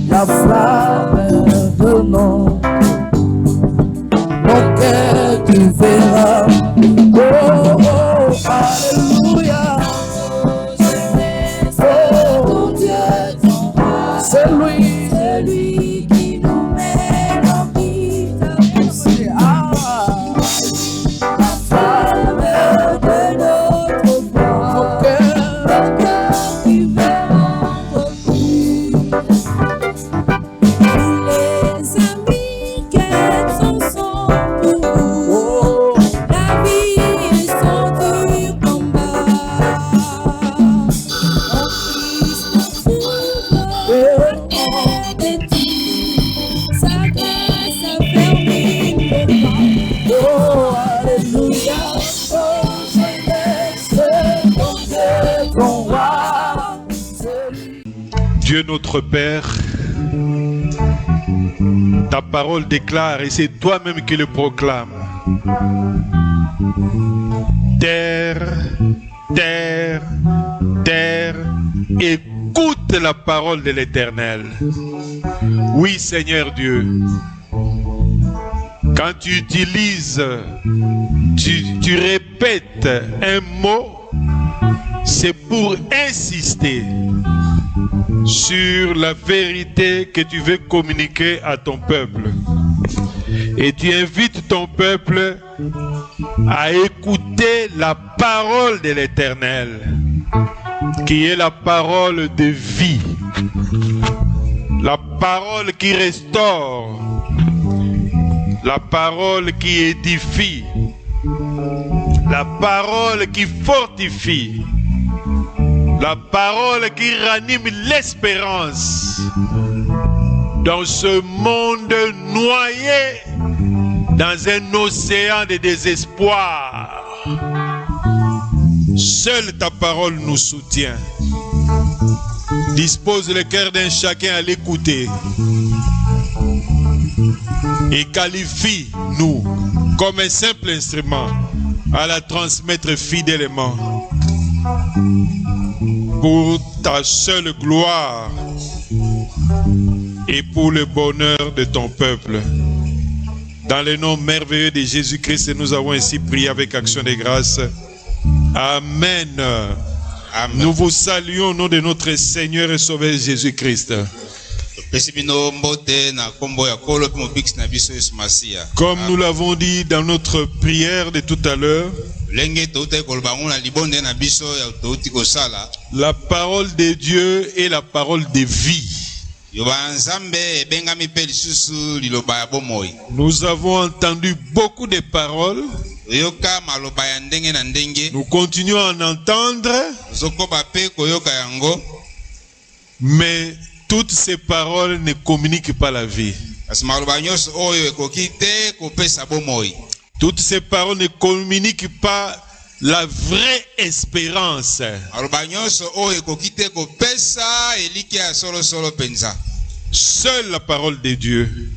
La flamme de notre mon cœur tu verras. Oh, oh, alléluia. Oh, c'est lui qui nous mène en vie. La flamme de notre mon cœur tu verras. Dieu notre Père, ta parole déclare, et c'est toi-même qui le proclames. Terre, terre, terre, écoute la parole de l'Éternel. Oui, Seigneur Dieu, quand tu utilises, tu répètes un mot, c'est pour insister sur la vérité que tu veux communiquer à ton peuple. Et tu invites ton peuple à écouter la parole de l'Éternel, qui est la parole de vie, la parole qui restaure, la parole qui édifie, la parole qui fortifie, la parole qui ranime l'espérance dans ce monde noyé dans un océan de désespoir. Seule ta parole nous soutient. Dispose le cœur d'un chacun à l'écouter et qualifie-nous comme un simple instrument à la transmettre fidèlement pour ta seule gloire et pour le bonheur de ton peuple. Dans le nom merveilleux de Jésus-Christ, nous avons ainsi prié avec action de grâce. Amen. Amen. Nous vous saluons au nom de notre Seigneur et Sauveur Jésus-Christ. Comme nous l'avons dit dans notre prière de tout à l'heure, la parole de Dieu est la parole de vie. Nous avons entendu beaucoup de paroles. Nous continuons à en entendre. Mais toutes ces paroles ne communiquent pas la vie. Toutes ces paroles ne communiquent pas la vraie espérance. Seule la parole de Dieu.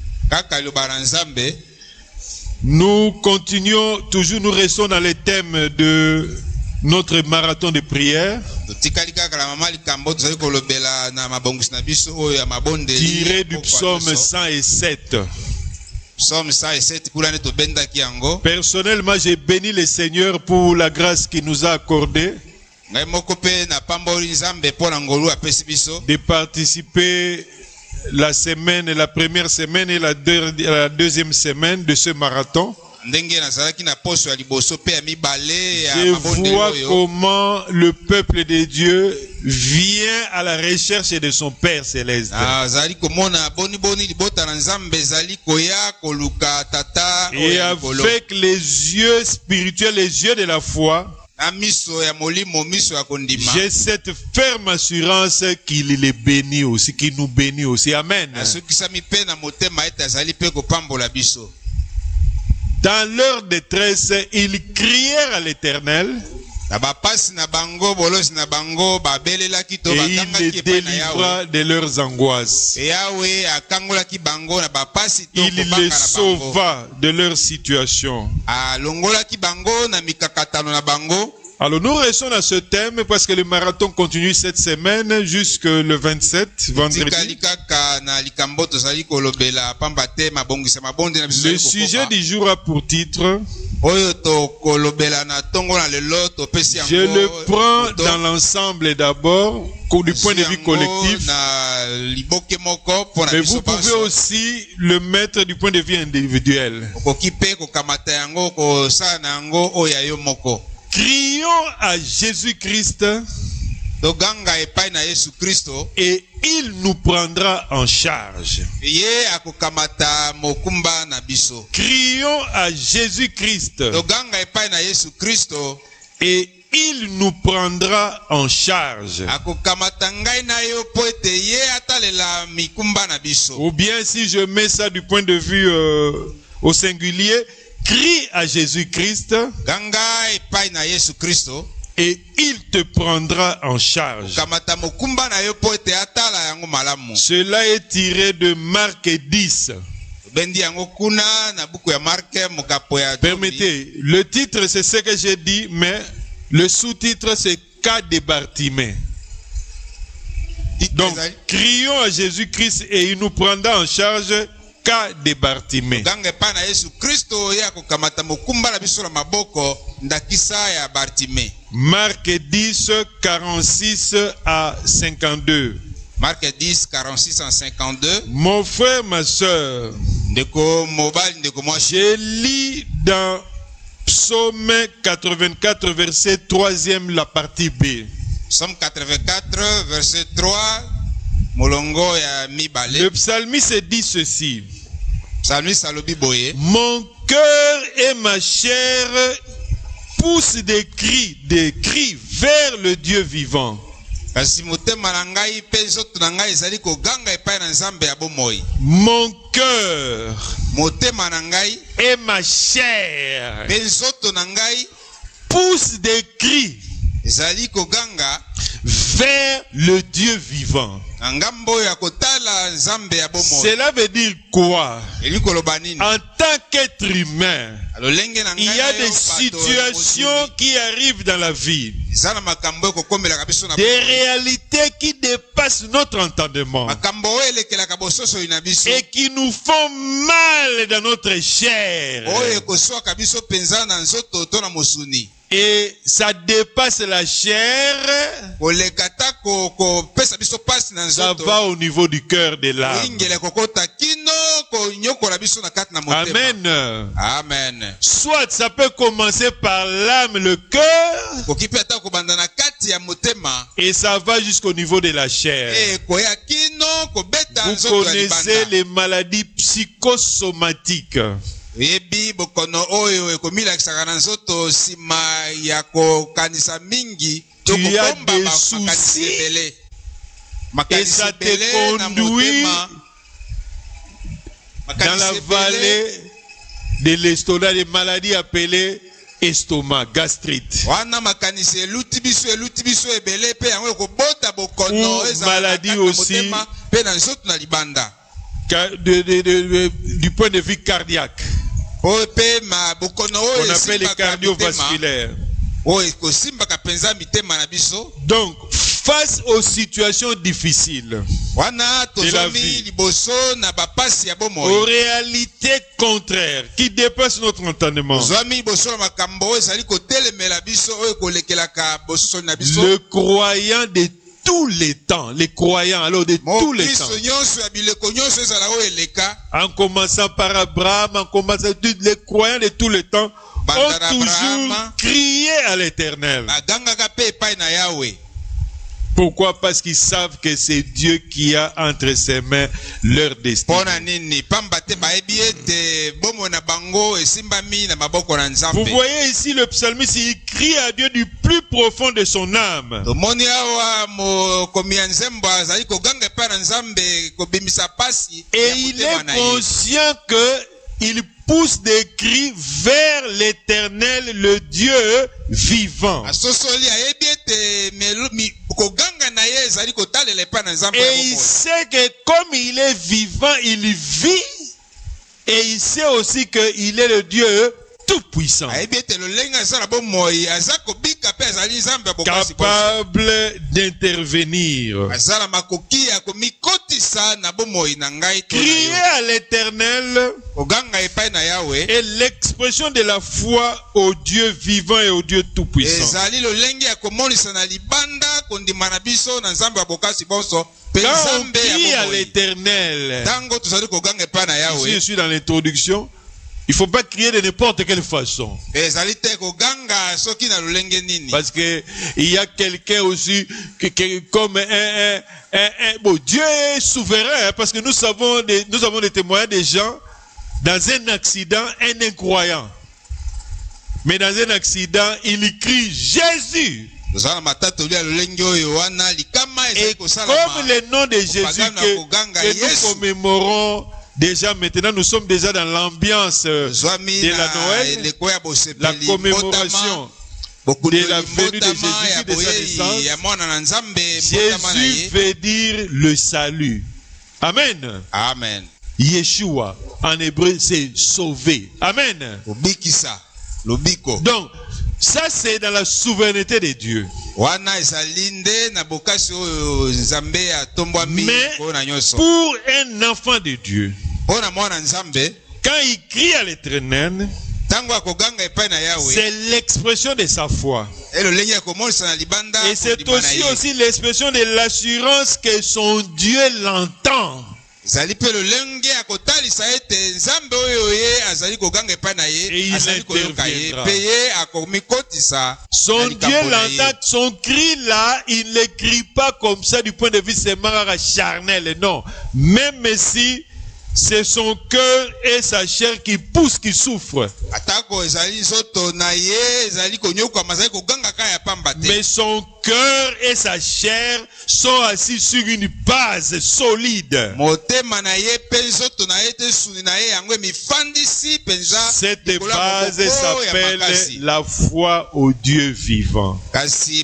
Nous continuons, toujours nous restons dans les thèmes de notre marathon de prière, tiré du psaume 107. Personnellement, j'ai béni le Seigneur pour la grâce qu'il nous a accordée de participer la première semaine et la deuxième semaine de ce marathon. Je vois comment le peuple de Dieu vient à la recherche de son Père Céleste. Et avec les yeux spirituels, les yeux de la foi, j'ai cette ferme assurance qu'il les bénit aussi, qu'il nous bénit aussi. Amen. Dans leur détresse, ils crièrent à l'Éternel et il les délivra de leurs angoisses. Il les sauva de leur situation. Alors nous restons dans ce thème parce que le marathon continue cette semaine jusque le 27, vendredi. Le sujet du jour a pour titre, je le prends dans l'ensemble d'abord, du point de vue collectif, mais vous pouvez aussi le mettre du point de vue individuel. Crions à Jésus-Christ et il nous prendra en charge. Crions à Jésus-Christ et il nous prendra en charge. Ou bien si je mets ça du point de vue au singulier, crie à Jésus-Christ et il te prendra en charge. Cela est tiré de Marc 10. Permettez, le titre c'est ce que j'ai dit, mais le sous-titre c'est cas de Bartimée. Donc, crions à Jésus-Christ et il nous prendra en charge. Cas de Bartimée. Marc 10, 46 à 52. Marc 10, 46 à 52. Mon frère, ma soeur, je lis dans Psaume 84, verset 3e, la partie B. Psaume 84, verset 3. Le psalmiste dit ceci. Mon cœur et ma chair poussent des cris vers le Dieu vivant. Mon cœur et ma chair poussent des cris vers le Dieu vivant. Cela veut dire quoi? En tant qu'être humain, il y a des situations qui arrivent dans la vie, des réalités qui dépassent notre entendement et qui nous font mal dans notre chair. Et ça dépasse la chair, ça va au niveau du cœur de l'âme. Amen. Amen. Soit ça peut commencer par l'âme, le cœur, et ça va jusqu'au niveau de la chair. Vous connaissez les maladies psychosomatiques. Tu as des soucis et ça te conduit dans la vallée de l'estomac, des maladies appelées estomac, gastrite. Ou maladie aussi du point de vue cardiaque. On appelle les cardiovasculaires. Donc, face aux situations difficiles de la vie, aux réalités contraires qui dépassent notre entendement, le croyant de tous les temps, les croyants alors de tous les temps, en commençant par Abraham, en commençant les croyants de tous les temps, ont toujours crié à l'Éternel. Pourquoi? Parce qu'ils savent que c'est Dieu qui a entre ses mains leur destin. Vous voyez ici le psalmiste, il crie à Dieu du plus profond de son âme. Et il est conscient qu'il pousse des cris vers l'Éternel, le Dieu vivant. Et il sait que comme il est vivant, il vit. Et il sait aussi qu'il est le Dieu tout-puissant, capable d'intervenir. Crier à l'Éternel est l'expression de la foi au Dieu vivant et au Dieu tout-puissant. Quand on crie à l'Éternel, si je suis dans l'introduction, il ne faut pas crier de n'importe quelle façon. Parce que il y a quelqu'un aussi comme bon, Dieu est souverain, parce que nous avons des témoignages des gens dans un accident, un incroyant. Mais dans un accident, il crie Jésus. Et comme le nom de Jésus que nous commémorons déjà maintenant, nous sommes déjà dans l'ambiance de la Noël, la commémoration de la venue de Jésus, de sa naissance. Jésus veut dire le salut. Amen. Amen. Yeshua, en hébreu, c'est sauver. Amen. Donc, ça c'est dans la souveraineté de Dieu. Mais pour un enfant de Dieu, quand il crie à l'Éternel, c'est l'expression de sa foi. Et c'est aussi l'expression de l'assurance que son Dieu l'entend. Et il interviendra. Son Dieu l'entend, son cri là, il ne crie pas comme ça du point de vue seulement charnel, non. Même si c'est son cœur et sa chair qui poussent, qui souffrent. Mais son cœur et sa chair sont assis sur une base solide. Cette base s'appelle la foi au Dieu vivant. Parce que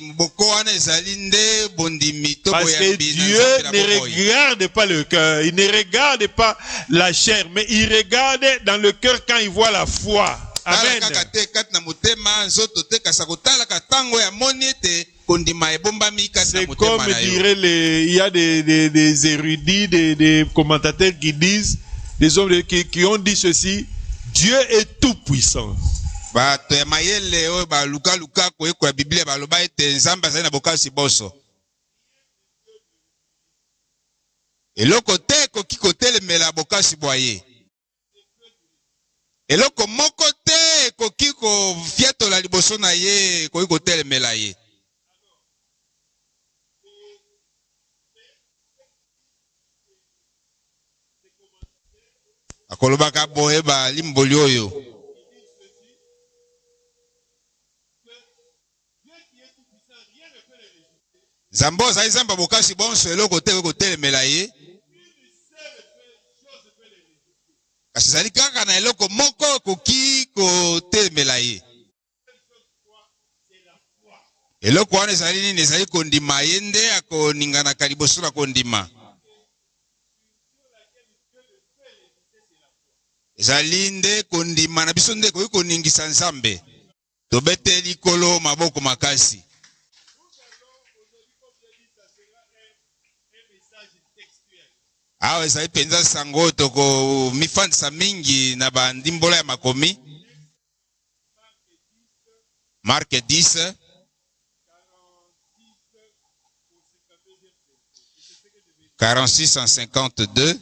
Dieu ne regarde pas le cœur, il ne regarde pas la chair, mais il regarde dans le cœur quand il voit la foi. Amen. C'est comme dirait il y a des érudits, des commentateurs qui disent, des hommes qui ont dit ceci: Dieu est tout puissant. Eloko te koki kotelemela bokasi boye. Eloko moko te koki kofiatola liboso na ye koki kotelemela ye. Akolobaka boye ba limboli oyo. Zambo za izamba bokasi bonso eloko te kotelemela ye. Kasi zali kaka na eloko moko koki kotelemela ye. Eloko wana ezali nini? Ezali kondima ye nde akoningana liboso na kondima. Ezali nde kondima na biso nde koki koningisa Nzambe. Tobete likolo maboko makasi. Awe ezali penza sango toko mifandisa mingi na bandimbola ya makomi. Marc 10 46 en 52.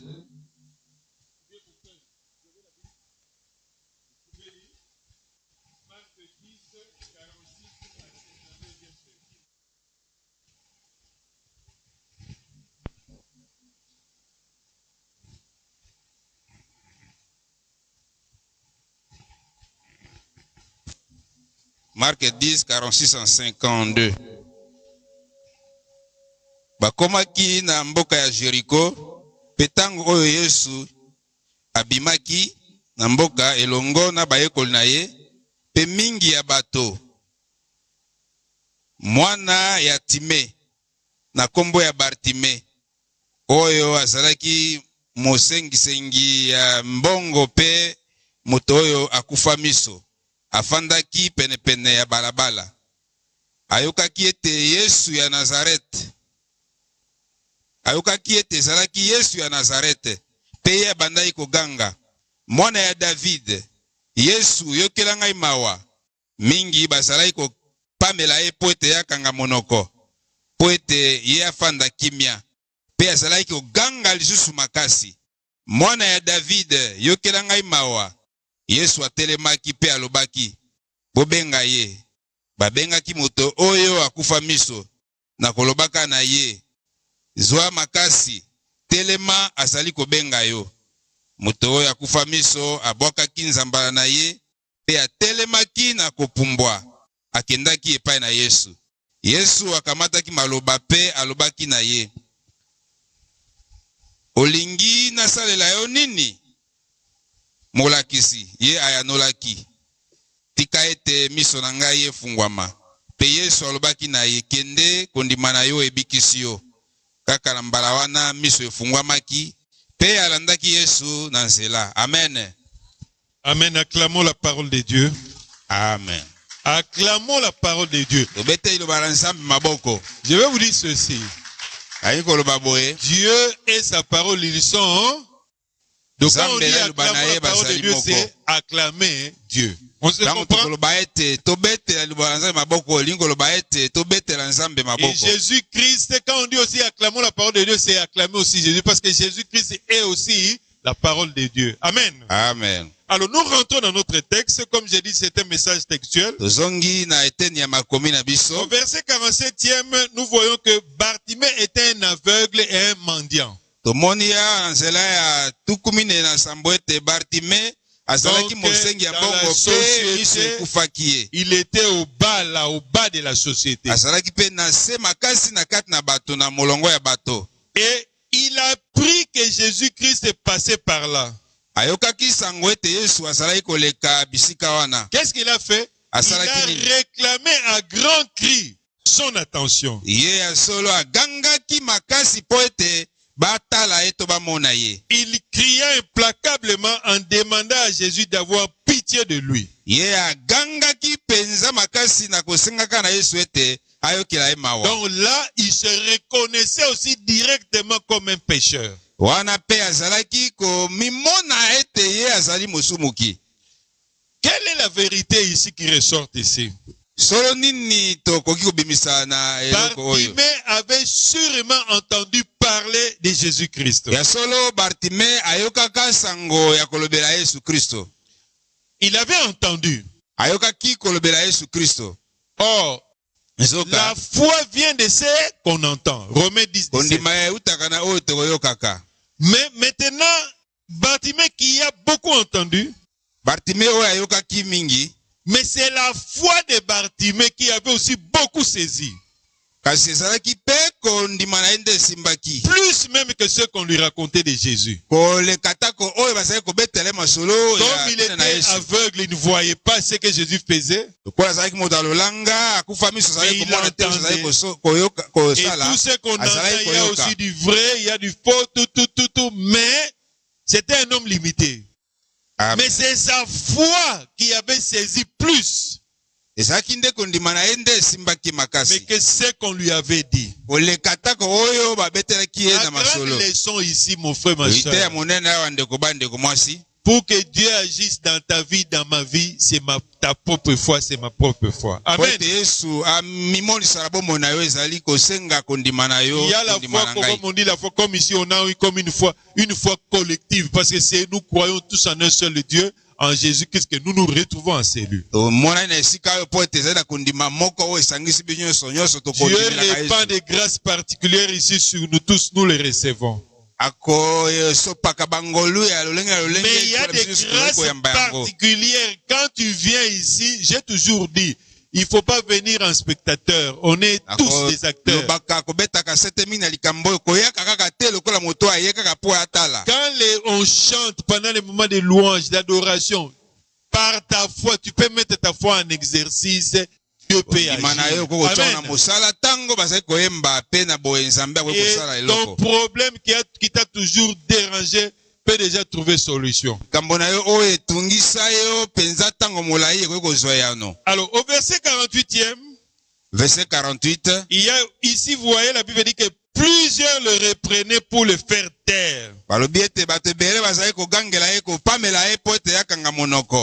Marc 10, 46 en 52. Bakomaki na mboka ya Jericho, petango oyo Yesu abimaki na mboka elongo na bayekoli na ye, pe mingi ya bato. Mwana ya Time na kombo ya Bartime, oyo azalaki mosengi-sengi ya mbongo pe moto oyo akufa miso. afandaki penepene ya balabala. Ayokaki ete Yesu ya Nazareth. Ayokaki ete ezalaki Yesu ya Nazareth. Pe ye abandaki koganga, mwana ya David, Yesu yokela ngai mawa. Mingi bazalaki kopamela ye po ete yakanga monoko, po ete ye afanda kimia. Pe azalaki koganga lisusu makasi, mwana ya David, yokela ngai mawa. Yesu atelemaki pe alobaki, bobenga ye. Babengaki moto oyo akufa miso, na kolobaka na ye, zwa makasi, telema azali kobenga yo. Moto oyo akufa miso abwakaki nzambala na ye, pe atelemaki na kopumbwa, akendaki epai na Yesu. Yesu akamataki maloba pe alobaki na ye, olingi nasalela yo nini? Molakisi, ye ayanolaki, tika ete miso na ngai efungwama. Pe Yesu alobaki na ye, kende kondima na yo ebikisi yo. Kaka na mbala wana miso efungwamaki, pe alandaki Yesu na nzela. Amen. Amen. Acclamons la parole de Dieu. Amen. Acclamons la parole de Dieu. Je vais vous dire ceci. Dieu et sa parole, ils sont. Donc quand on dit acclamer la parole de Dieu, c'est acclamer Dieu. On se comprend? Et Jésus-Christ, quand on dit aussi acclamons la parole de Dieu, c'est acclamer aussi Jésus, parce que Jésus-Christ est aussi la parole de Dieu. Amen. Amen. Alors nous rentrons dans notre texte, comme j'ai dit, c'est un message textuel. Au verset 47e, nous voyons que Bartimée était un aveugle et un mendiant. Donc, dans la société, il était au bas de la société. Et il a appris que Jésus-Christ passait par là. Qu'est-ce qu'il a fait? Il a réclamé à grands cris son attention. Il cria implacablement en demandant à Jésus d'avoir pitié de lui. Donc là, il se reconnaissait aussi directement comme un pécheur. Quelle est la vérité ici qui ressort ici? Bartimée avait sûrement entendu parler de Jésus-Christ. Il avait entendu. Or, la foi vient de ce qu'on entend. Romains 10, 17. Mais maintenant, Bartimée qui a beaucoup entendu, mais c'est la foi de Bartimée qui avait aussi beaucoup saisi. Plus même que ce qu'on lui racontait de Jésus. Comme il était aveugle, il ne voyait pas ce que Jésus faisait. Mais il entendait. Et tout ce qu'on entend, il y a aussi du vrai, il y a du faux, tout. Mais c'était un homme limité. Amen. Mais c'est sa foi qui avait saisi plus. Mais que ce qu'on lui avait dit. La grande leçon ici, mon frère, ma soeur. Pour que Dieu agisse dans ta vie, dans ma vie, c'est ta propre foi, c'est ma propre foi. Amen. Il y a la foi, comme on dit, la foi, comme ici, on a eu comme une foi collective, parce que c'est nous croyons tous en un seul Dieu, en Jésus-Christ, que nous nous retrouvons en cellule. Dieu répand des grâces particulières ici sur nous tous, nous les recevons. Mais il y a des grâces particulières. Quand tu viens ici, j'ai toujours dit, il ne faut pas venir en spectateur. On est tous des acteurs. Quand on chante pendant les moments de louange, d'adoration, par ta foi, tu peux mettre ta foi en exercice. Dieu peut agir. Amen. Et ton problème qui t'a toujours dérangé peut déjà trouver solution. Alors, au verset 48e, verset 48, il y a ici, vous voyez, la Bible dit que plusieurs le reprenaient pour le faire taire.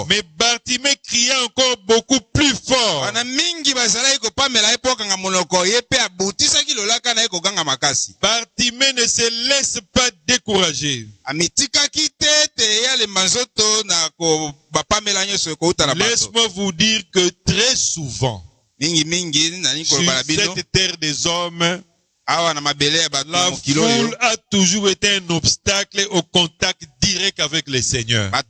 Mais Bartimée cria encore beaucoup plus fort. Bartimée ne se laisse pas décourager. Laisse-moi vous dire que très souvent, sur cette terre des hommes, la foule a toujours été un obstacle au contact direct avec le Seigneur. Ce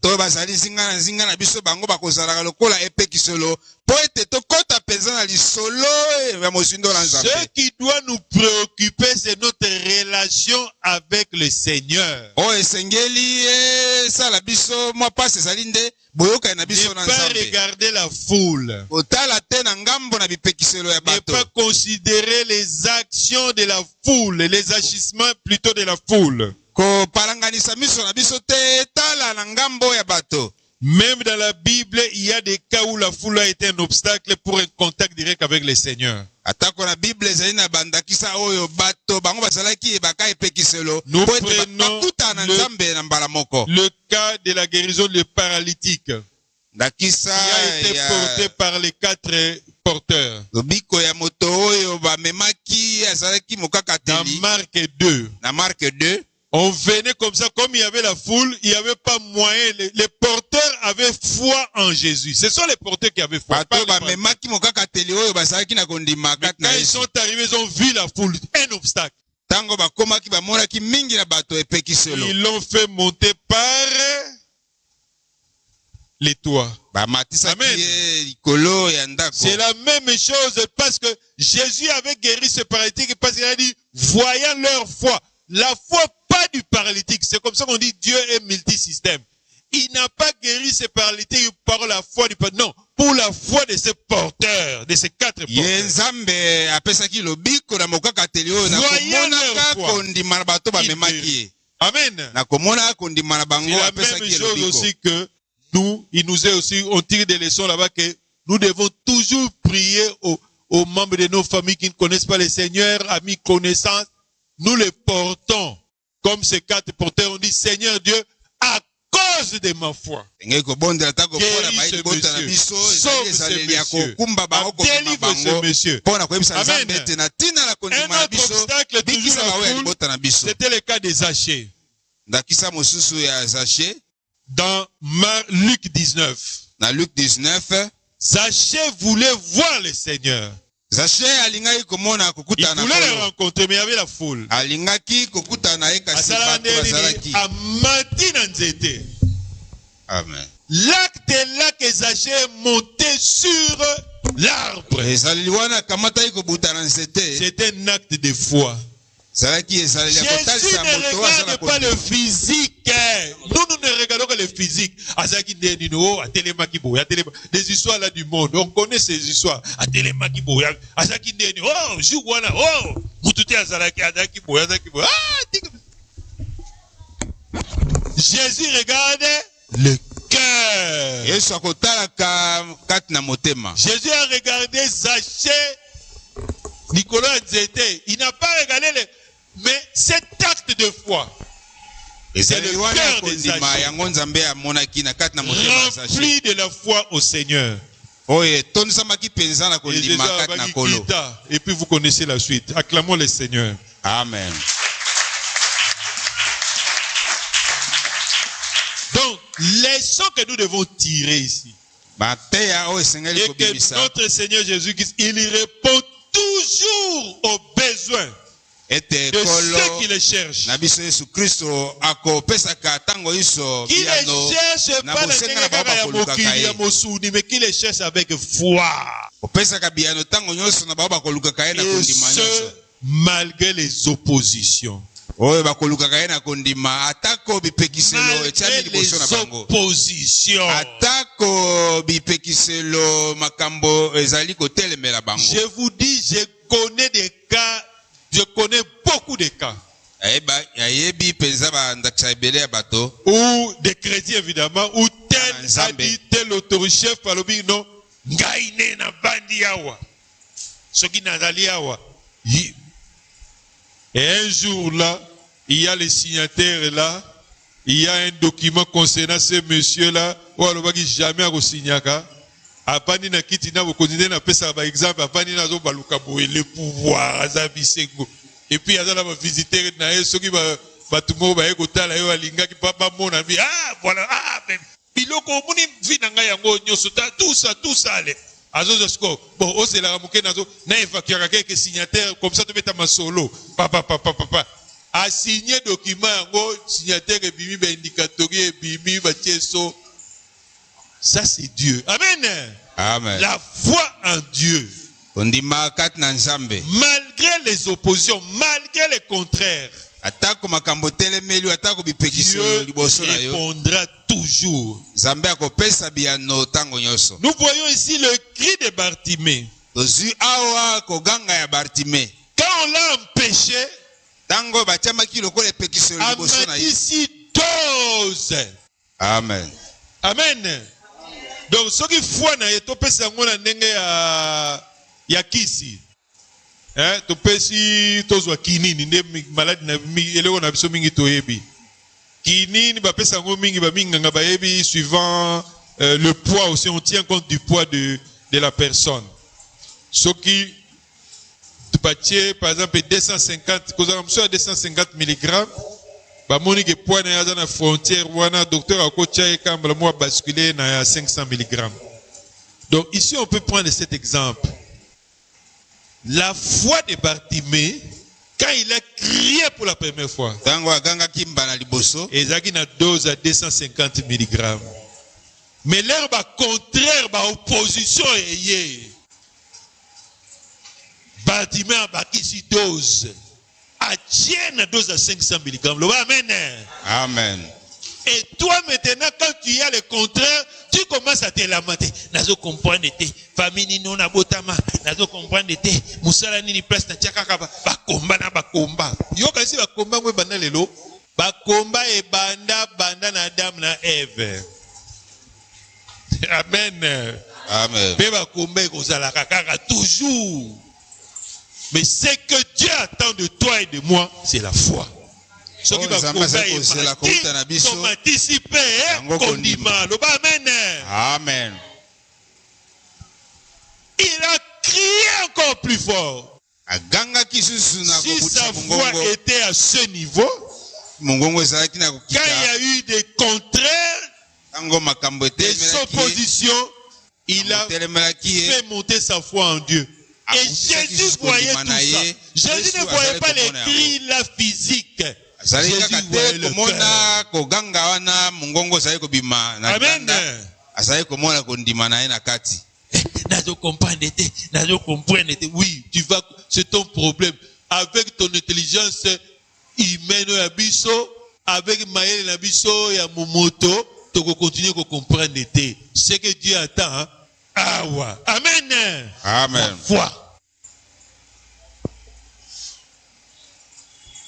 qui doit nous préoccuper, c'est notre relation avec le Seigneur. Ne pas regarder la foule. Ne pas considérer les actions de la foule, les agissements plutôt de la foule. Même dans la Bible, il y a des cas où la foule a été un obstacle pour un contact direct avec le Seigneur. Nous prenons le cas de la guérison du paralytique qui a été porté par les 4 porteurs. Dans Marc 2, on venait comme ça, comme il y avait la foule, il n'y avait pas moyen. Les porteurs avaient foi en Jésus. Ce sont les porteurs qui avaient foi. Mais quand ils sont arrivés, ils ont vu la foule, un obstacle. Ils l'ont fait monter par les toits. Amen. C'est la même chose parce que Jésus avait guéri ce paralytique parce qu'il a dit, voyant leur foi, la foi pas du paralytique. C'est comme ça qu'on dit Dieu est multisystème. Il n'a pas guéri ce paralytique par la foi du paralytique. Non, pour la foi de ces porteurs, de ces 4 porteurs. Voyant leur foi. Amen. C'est la même chose aussi que nous, il nous est aussi, on tire des leçons là-bas que nous devons toujours prier aux membres de nos familles qui ne connaissent pas le Seigneur, amis, connaissances. Nous les portons comme ces 4 porteurs. On dit, Seigneur Dieu, à cause de ma foi, guéris ce monsieur, sauve ce monsieur, délivre ce monsieur. Amen. Un autre obstacle, toujours la foule, c'était le cas de Zachée. Dans Luc 19. Dans Luc 19, Zachée voulait voir le Seigneur. Il voulait le rencontrer, mais il y avait la foule. Amen. L'acte est là que Zachée est monté sur l'arbre. C'était un acte de foi. Jésus ne regarde pas le physique. Nous ne regardons que le physique. Des histoires là du monde. On connaît ces histoires. Jésus regarde le cœur. Jésus a regardé Zachée, Nicolas Nzete. Il n'a pas regardé mais cet acte de foi. C'est le cœur de Zachée, rempli de la foi au Seigneur. Et puis vous connaissez la suite. Acclamons le Seigneur. Amen. Donc, les leçons que nous devons tirer ici, et que notre Seigneur Jésus-Christ, il répond toujours aux besoins de ceux qui le cherchent. Qui le cherche pas mais qui le cherche avec foi. Et ce, malgré les oppositions. Malgré les oppositions. Je vous dis, je connais des cas. Je connais beaucoup de cas. ayebi penza ba ndakisa ebele ya bato ou des chrétiens évidemment, ou tel a Nzambe. dit, tel autorité-chef, palobi non, ngaine na bandi yawa. Soki nazali yawa. Et un jour là, il y a les signataires là, il y a un document concernant ce monsieur-là, ou alors jamais à signaka. Apani na kiti na bokonzine na pesa ba exemple, apani na zo baluka boye le pouvoir azabisengo. Et puis azala ba visiter na ye soki ba tumo ba ekotala yo alinga ki papa mona bi voilà biloko muni vina nga yango nyoso tout ça le azozo sko bon osela ramuke nazo na évacuer quelques signataires comme ça to beta masolo papa a signé document yango signataire et bimi ba indicateur et bimi ba tieso. Ça c'est Dieu. Amen. Amen. La foi en Dieu. ondima kat na Nzambe Malgré les oppositions, malgré les contraires, atako makambo telemeli atako bipekiso Dieu liboso na yo répondra toujours. Nzambe akopesa biano tango nyoso. Nous voyons ici le cri de Bartimée. Tozu awa koganga ya Bartimée Quand on l'a empêché, tango batiamaki lokola epekiso liboso na yo. ici dose. Amen. Amen. Donc ce qui foi na yeto pesa ngona ndenge ya kisi. To pesi tozwa kinini nde malade na eleko na biso mingi toyebi. Kinini ba pesa ngo mingi ba minganga ba yebi suivant le poids aussi, on tient compte du poids de la personne. Ce qui par exemple 250 kozala mso à 250 mg ba moni ke poids na yaza na frontière wana docteur akotia ekambala mo basculer na 500 mg. Donc ici on peut prendre cet exemple. La foi de Bartimée, quand il a crié pour la première fois, Tango aganga kimba na liboso et il a une dose à 250 mg. Mais l'herbe contraire, opposition est Bartimée a bâti si dose. A tienne dose à 500 mg. Amen. Amen. Et toi maintenant, quand tu as le contraire, tu commences à te lamenter. Nazo comprendre te famille non abotama, nazo comprendre te musala nini place na tiaka ba komba na ba komba. Yo kasi ba komba ngwe bana lelo, ba komba e banda na Adam na Eve. Amen. Amen. Pe ba komba e kozala kaka toujours. Mais ce que Dieu attend de toi et de moi, c'est la foi. Ce qui va anticiper, Amen. Il a crié encore plus fort. Si sa voix était à ce niveau, quand il y a eu des contraires, des oppositions, il a fait monter sa foi en Dieu. Et Jésus voyait tout ça. Jésus ne voyait pas les cris là physiques. Jésus voyait le Amen. Oui, tu vas, c'est ton problème. Avec ton intelligence humaine, avec Maël Nabiso et Momoto, tu vas continuer à comprendre. Ce que Dieu attend. Hein? Ah ouais. Amen. Amen. Foi.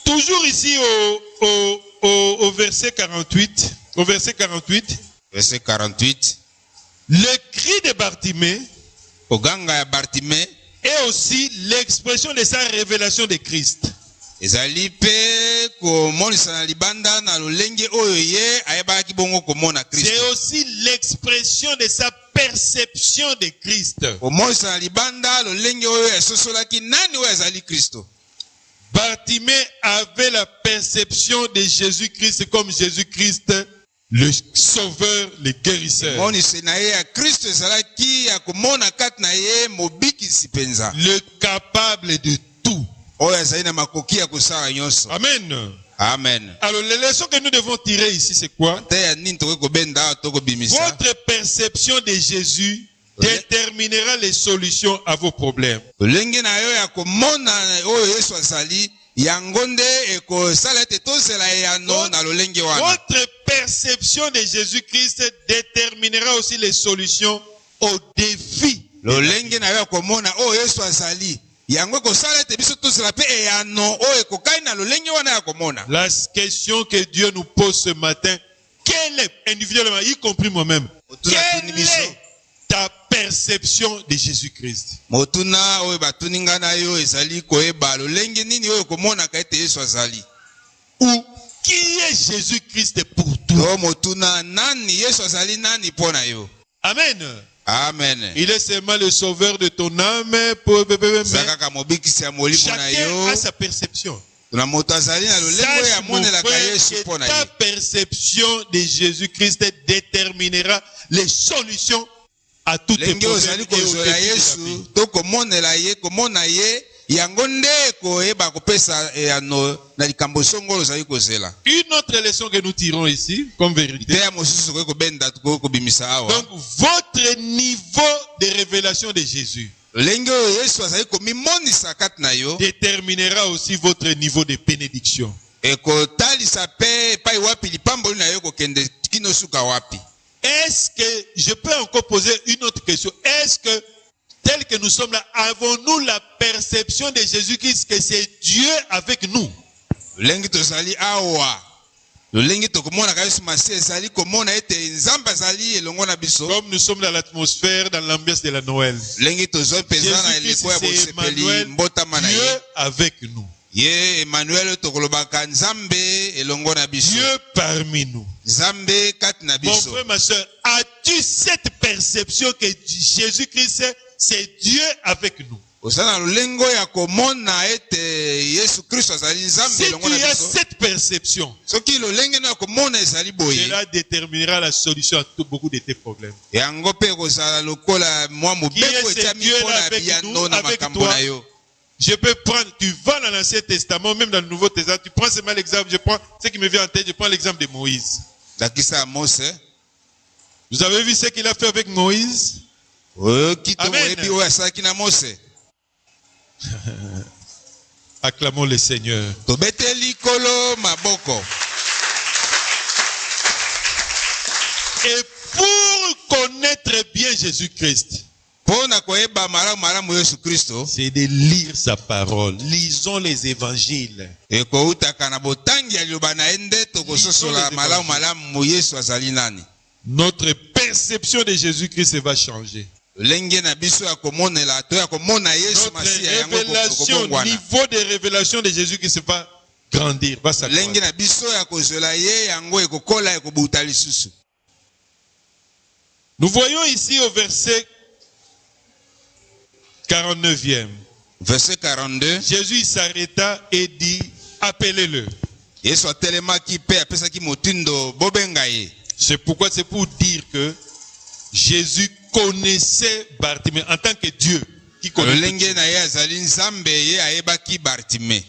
Toujours ici au verset 48. Au verset 48. Verset 48. Le cri de Bartimée. Oganga ya Bartimée. Et aussi l'expression de sa révélation de Christ. Ezali pe ko monisa na libanda na lolenge oyo ye ayebaki bongo ko mona Christ. C'est aussi l'expression de sa perception de Christ. Ko monisa na libanda lolenge oyo esosolaki nani oyo ezali Kristo. Bartimée avait la perception de Jésus-Christ comme Jésus-Christ, le sauveur, le guérisseur. Monisa na ye ya Kristo ezalaki ya ko mona kat na ye mobikisi penza. Le capable de tout. Amen. Amen. Alors, les leçons que nous devons tirer ici, c'est quoi? Votre perception de Jésus déterminera les solutions à vos problèmes. Votre perception de Jésus-Christ déterminera aussi les solutions aux défis. yango kosala ete biso tosala pe eyano oyo ekokai na lolenge wana ya komona. La question que Dieu nous pose ce matin, quelle est, individuellement, y compris moi-même, quelle est ta perception de Jésus-Christ? Motuna oyo batuninga na yo ezali koyeba lolenge nini oyo komona ka ete Yesu azali. Ou qui est Jésus-Christ pour toi? Motuna nani Yesu azali nani pona yo. Amen. Amen. Il est seulement le sauveur de ton âme. Chacun a sa perception. Sache, mon frère, que ta perception de Jésus-Christ déterminera les solutions à toutes les problèmes et aux défis de la vie. Une autre leçon que nous tirons ici, comme vérité. Donc, votre niveau de révélation de Jésus déterminera aussi votre niveau de bénédiction. Est-ce que, je peux encore poser une autre question, est-ce que, tel que nous sommes là, avons-nous la perception de Jésus-Christ que c'est Dieu avec nous? Comme nous sommes dans l'atmosphère, dans l'ambiance de la Noël. Jésus-Christ, c'est Emmanuel, Dieu avec nous. Dieu parmi nous. Mon frère, ma soeur, as-tu cette perception que Jésus-Christ, c'est Dieu avec nous? Si tu as cette perception, cela déterminera la solution à beaucoup de tes problèmes. Qui est ce Dieu-là avec nous, avec toi? Je peux prendre, tu vas dans l'Ancien Testament, même dans le Nouveau Testament, tu prends seulement l'exemple, je prends ce qui me vient en tête, je prends l'exemple de Moïse. Vous avez vu ce qu'il a fait avec Moïse? Amen. Acclamons le Seigneur. Et pour connaître bien Jésus-Christ, c'est de lire sa parole. Lisons les évangiles. Notre perception de Jésus-Christ va changer. Notre révélation, niveau de révélation de Jésus-Christ va grandir, va s'accroître. Nous voyons ici au verset 49e. Verset 42. Jésus s'arrêta et dit, appelez-le. C'est pourquoi c'est pour dire que Jésus connaissait Bartimée en tant que Dieu qui connaît.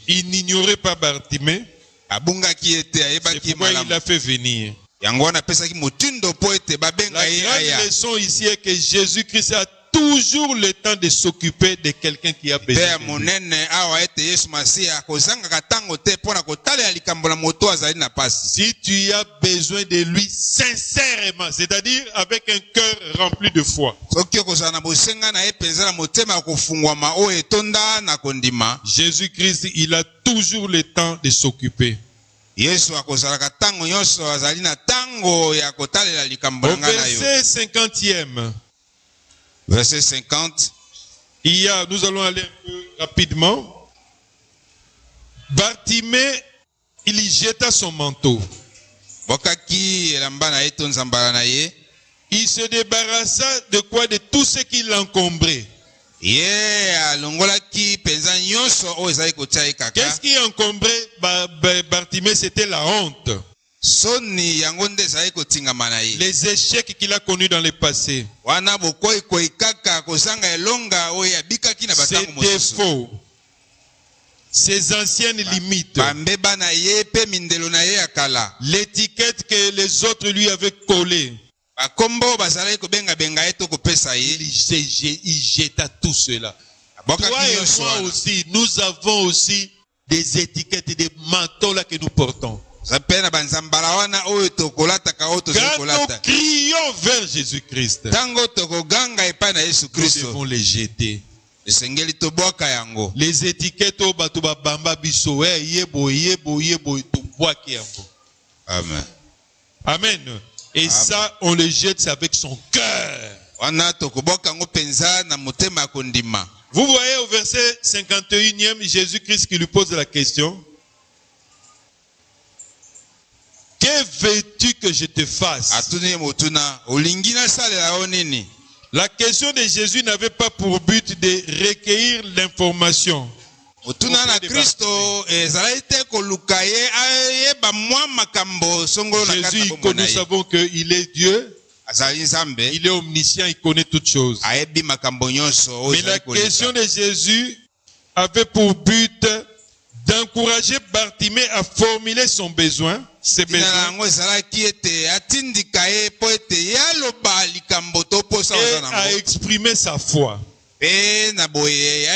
Il n'ignorait pas Bartimée. C'est pourquoi il l'a fait venir. La grande leçon ici est que Jésus-Christ a toujours le temps de s'occuper de quelqu'un qui a besoin de lui. Si tu as besoin de lui sincèrement, c'est-à-dire avec un cœur rempli de foi, Jésus-Christ, il a toujours le temps de s'occuper. Au verset 50e, verset 50. Nous allons aller un peu rapidement. Bartimée, il y jeta son manteau. Il se débarrassa de quoi? De tout ce qui l'encombrait. Qu'est-ce qui encombrait Bartimée? C'était la honte. Les échecs qu'il a connus dans le passé. Ses défauts. Ses anciennes limites. L'étiquette que les autres lui avaient collée. Il jeta tout cela. Toi et moi aussi, nous avons aussi des étiquettes, des manteaux là que nous portons. Quand nous crions vers Jésus-Christ, nous devons les jeter. esengeli tobwaka yango. Les étiquettes au batuba bamba biso yebo to boaki yango. Amen. Amen. Et Amen. Ça on le jette avec son cœur. Wana tokobwaka ngo penza na motema kondima. Vous voyez au verset 51e Jésus-Christ qui lui pose la question. Que veux-tu que je te fasse? Atuni motuna olingi na salela onini. La question de Jésus n'avait pas pour but de recueillir l'information. Motuna na Kristo ezalaite kolukaye ayeba mwa makambo songolo na kata Jésus, bomona. nous savons qu'il est Dieu, Azali Nzambe. il est omniscient, il connaît toutes choses. Ayebi makambo nyonso. Mais la question de Jésus avait pour but d'encourager Bartimée à formuler son besoin, ses besoins, et à exprimer sa foi. Alors vous voyez,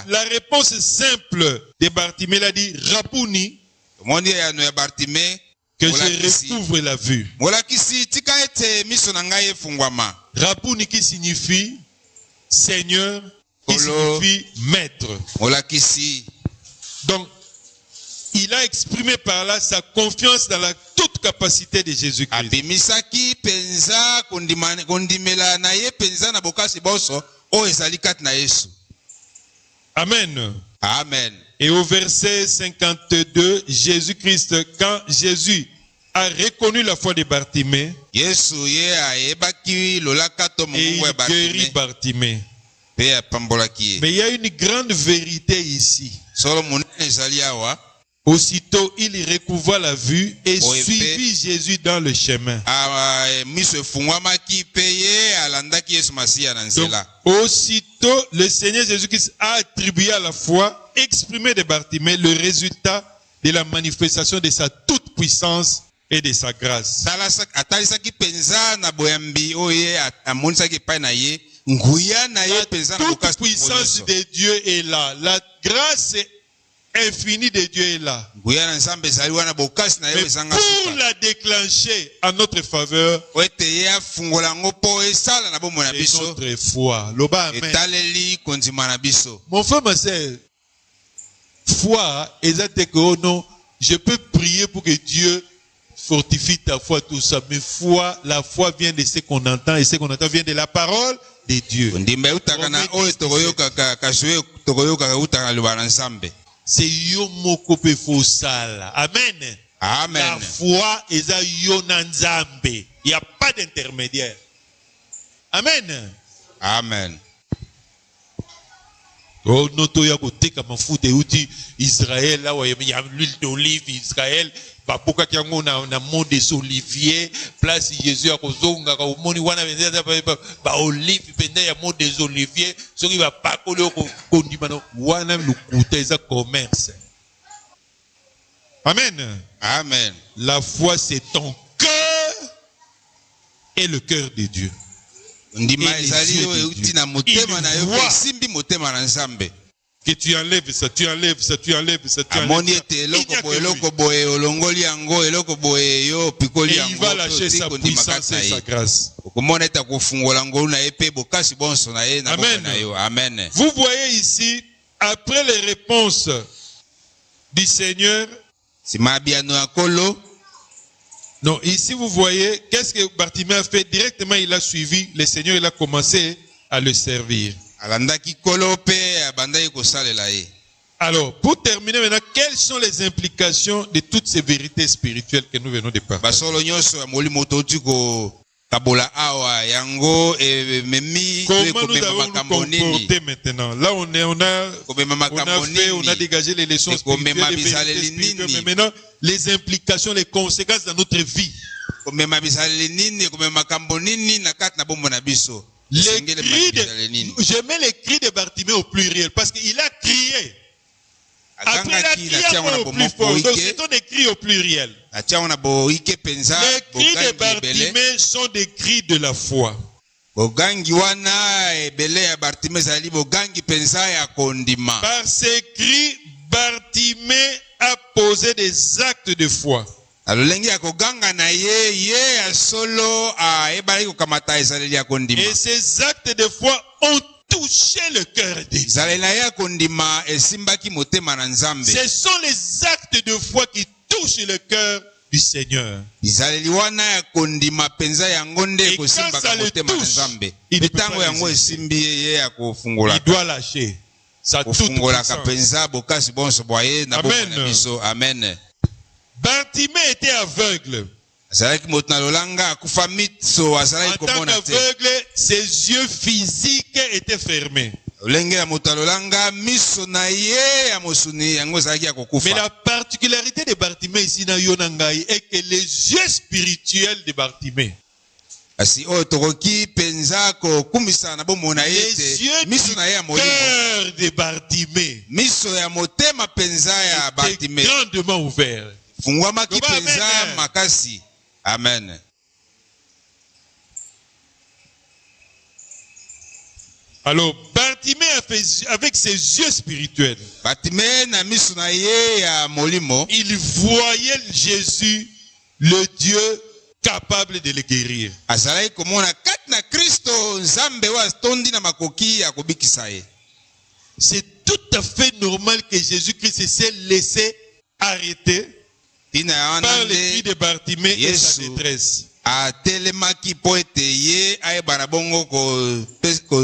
la réponse simple de Bartimée, il a dit, Rapouni, que je recouvre la vue. Rapouni qui signifie Seigneur, qui signifie maître. Donc, il a exprimé par là sa confiance dans la toute capacité de Jésus-Christ. Amen. Amen. Et au verset 52, Jésus-Christ, quand Jésus a reconnu la foi de Bartimée, et il guérit Bartimée. Mais il y a une grande vérité ici. Aussitôt, il recouvra la vue et suivit Jésus dans le chemin. Donc, aussitôt, le Seigneur Jésus-Christ a attribué à la foi exprimée de Bartimée le résultat de la manifestation de sa toute puissance et de sa grâce. La toute puissance de Dieu est là. La grâce infinie de Dieu est là. Mais pour la déclencher à notre faveur, c'est notre foi. Mon frère, ma soeur, foi, exact que non, je peux prier pour que Dieu fortifie ta foi, tout ça. Mais foi, la foi vient de ce qu'on entend, et ce qu'on entend vient de la parole de Dieu. C'est yomoko pe fosala. Amen. Amen. La foi est à yonanzambe. Il n'y a pas d'intermédiaire. Amen. Amen. Oh, noto ya koteka mafuta uti Israël là où il y a l'huile d'olive Israël bapoka kiango na mont des oliviers place Jésus akozonga ka omoni wana benza ba olive pende ya mont des oliviers soki ba pakolo ko kondima no wana lukuta eza commerce. Amen. Amen. La foi c'est ton cœur et le cœur de Dieu. Que tu enlèves ça, tu enlèves ça, tu enlèves ça, tu enlèves ça. Et il va lâcher sa puissance et sa grâce. Amen. Vous voyez ici, après les réponses du Seigneur, non, ici vous voyez, qu'est-ce que Bartimée a fait? Directement, il a suivi le Seigneur, il a commencé à le servir. Alors, pour terminer maintenant, quelles sont les implications de toutes ces vérités spirituelles que nous venons de partager? Comment nous allons nous comporter maintenant? Là, on a dégagé les leçons spirituelles, les vérités spirituelles, mais maintenant, les implications, les conséquences dans notre vie. Je mets les cris de Bartimée au pluriel parce qu'il a crié. Après, il a crié au plus fort. Donc, c'est des cris au pluriel. Les cris de Bartimée sont des cris de la foi. Par ces cris, Bartimée a posé des actes de foi. alolenge ya koganga na ye ya solo ebali kokamata ezaleli ya kondima. Et ces actes de foi ont touché le cœur de Dieu. ezaleli na ye ya kondima esimbaki motema na Nzambe. Ce sont les actes de foi qui touchent le cœur du Seigneur. ezaleli wana ya kondima penza yango nde ekosimbaka motema na Nzambe. Ntango yango esimbi ye ya kofungula. Il doit lâcher. Ça toute kofungolaka puissance. penza bokasi bonso bwa ye na bomoi na biso. Amen. Bartimée était aveugle. azalaki moto na lolanga akufa miso azalaki En tant komona te. qu'aveugle, ses yeux physiques étaient fermés. lolenge ya moto alolanga miso na ye ya mosuni yango ezalaki ya Mais kokufa. la particularité de Bartimée ici na Yonangai est que les yeux spirituels de Bartimée, kasi oyo tokoki penza kokumisa na bomoi na ye les te yeux miso du na ye ya molimo, cœur de Bartimée miso ya motema penza ya étaient Bartime grandement ouverts. fungwamaki Amen. penza makasi. Amen. Alors, Bartimée avec ses yeux spirituels, Bartime na miso na ye ya molimo il voyait Jésus, le Dieu capable de le guérir. azalaki komona kati na Kristo Nzambe oyo atondi na makoki ya kobikisa ye. C'est tout à fait normal que Jésus-Christ s'est laissé arrêter tina ya wana par les cris nde de Bartimée et sa Yesu détresse. atelemaki po ete ye ayebana bongo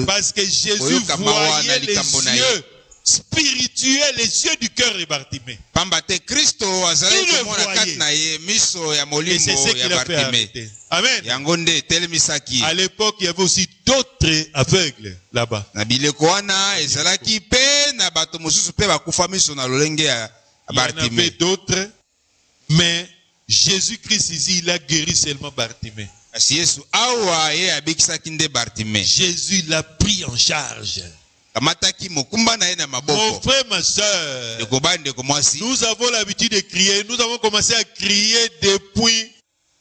Parce que Jésus Koyoka mawa na voyait les likambo na ye. yeux spirituels, les yeux du cœur de Bartimée. pamba te Kristo azalaki Il le komona voyait. kati na ye miso ya Et molimo c'est ce ya qu'il a fait Bartime. arrêter. Amen. yango nde etelemisaki. À l'époque, il y avait aussi d'autres aveugles là-bas. na bileko wana ezalaki pe na bato mosusu pe bakufa miso na lolenge ya Il y en avait Bartime. d'autres, mais Jésus-Christ ici, il a guéri seulement Bartimée. kasi Yesu awa ye abikisaki nde Bartime. Jésus l'a pris en charge. amataki mokumba na ye na Mon maboko. frère, ma soeur, ndeko bani ndeko mwasi, nous avons l'habitude de crier. Nous avons commencé à crier depuis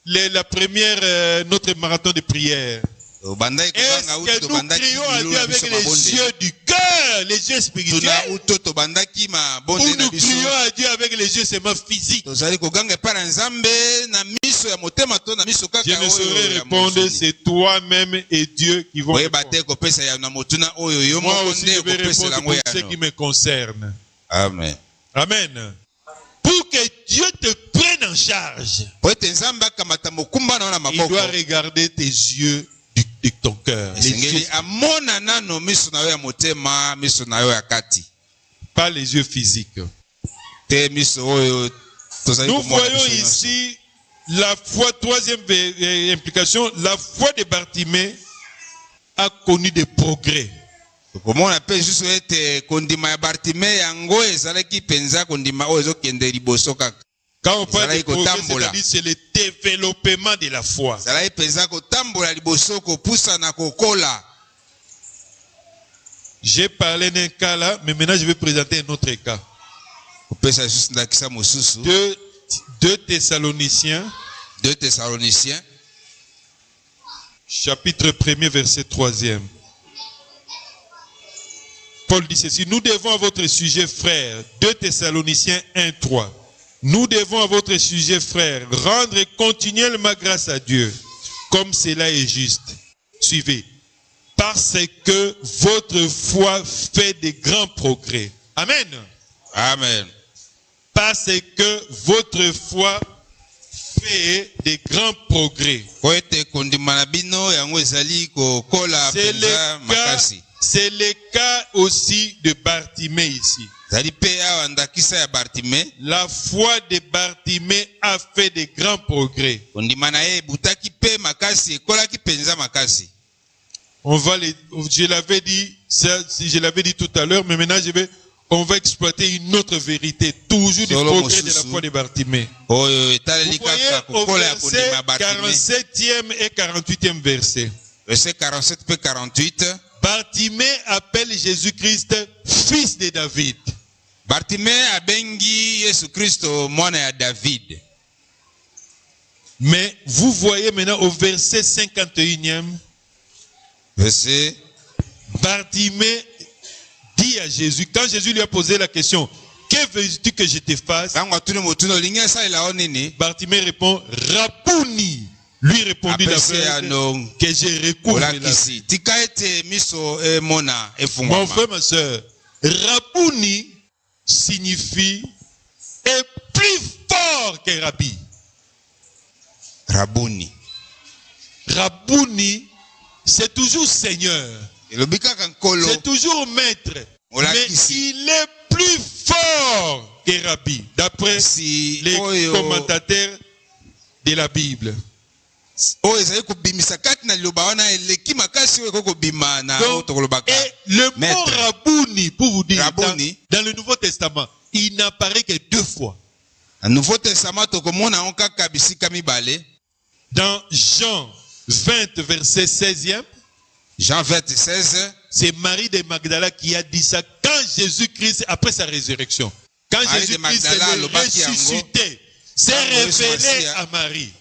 la première, notre marathon de prière. tobandaki Est-ce kobanga utu que nous tobandaki crions à bilulu Dieu na avec biso les mabonde. yeux du cœur, les yeux tuna spirituels, uto tobandaki mabonde ou na nous biso. crions à Dieu avec les yeux seulement physiques? tozali koganga epai na Nzambe na miso ya motema to na miso kaka Je ne saurais oyo ya répondre, mosuni. c'est toi-même et Dieu qui vont koyeba répondre. te kopesa ya na motuna oyo yo Moi moko aussi, nde je vais kopesela répondre yango pour ce qui yano. me concerne. Amen. Amen. Pour que Dieu te prenne en charge, po ete Nzambe akamata mokumba na yo na il maboko, doit regarder tes yeux de ton cœur. Les esengeli yeux, amona nano miso na yo ya motema, miso na yo ya kati, pas les yeux physiques. te miso oyo tozali Nous komona voyons biso nyonso. ici la foi, troisième implication, la foi de Bartimée a connu des progrès. komona pe lisusu ete kondima ya Bartime yango ezalaki penza kondima oyo ezokende liboso kaka. Quand on parle de Ezalaki progrès, kotambola. c'est-à-dire c'est le développement de la foi. ezalaki penza kotambola liboso kopusana kokola. J'ai parlé d'un cas là, mais maintenant je vais présenter un autre cas. kopesa lisusu ndakisa mosusu. 2 Thessaloniciens, 2 Thessaloniciens chapitre 1er, verset 3e. Paul dit ceci: nous devons à votre sujet, frères, 2 Thessaloniciens 1, 3. Nous devons à votre sujet, frères, rendre continuellement grâce à Dieu, comme cela est juste. Suivez. Parce que votre foi fait de grands progrès. Amen. Amen. Parce que votre foi fait de grands progrès. po ete kondima na bino yango ezali kokola penza makasi. C'est le cas aussi de Bartimée ici. ezali pe awa ndakisa ya Bartime. La foi de Bartimée a fait de grands progrès. kondima na ye ebutaki pe makasi, ekolaki penza makasi. Je l'avais dit tout à l'heure, mais maintenant on va exploiter une autre vérité, toujours du Solo progrès de la mosusu. foi de Bartimée. oyo Vous etaleli voyez kaka au kokola ya verset kondima ya Bartime. 47e et 48e verset. verset 47 pe 48. Bartimée appelle Jésus-Christ fils de David. Bartime abengi Yesu Kristo mwana ya David. Mais vous voyez maintenant au verset 51e, verset Bartimée dit à Jésus, quand Jésus lui a posé la question, que que veux-tu que je te fasse? Bartimée répond, Rabouni. Lui répondit l'aveugle, que je recouvre la vie. Mon frère, ma soeur, Rabouni signifie est plus fort que Rabbi. Rabouni. Rabouni, c'est toujours Seigneur. C'est toujours maître. Mais il est plus fort que Rabbi, d'après les commentateurs de la Bible. Donc, et le mot Rabouni, pour vous dire, dans le Nouveau Testament, il n'apparaît que 2 fois. Dans Jean 20, verset 16e, Jean 20, 16, c'est Marie de Magdala qui a dit ça quand Jésus-Christ, après sa résurrection, quand Jésus-Christ est ressuscité, s'est révélé à Marie.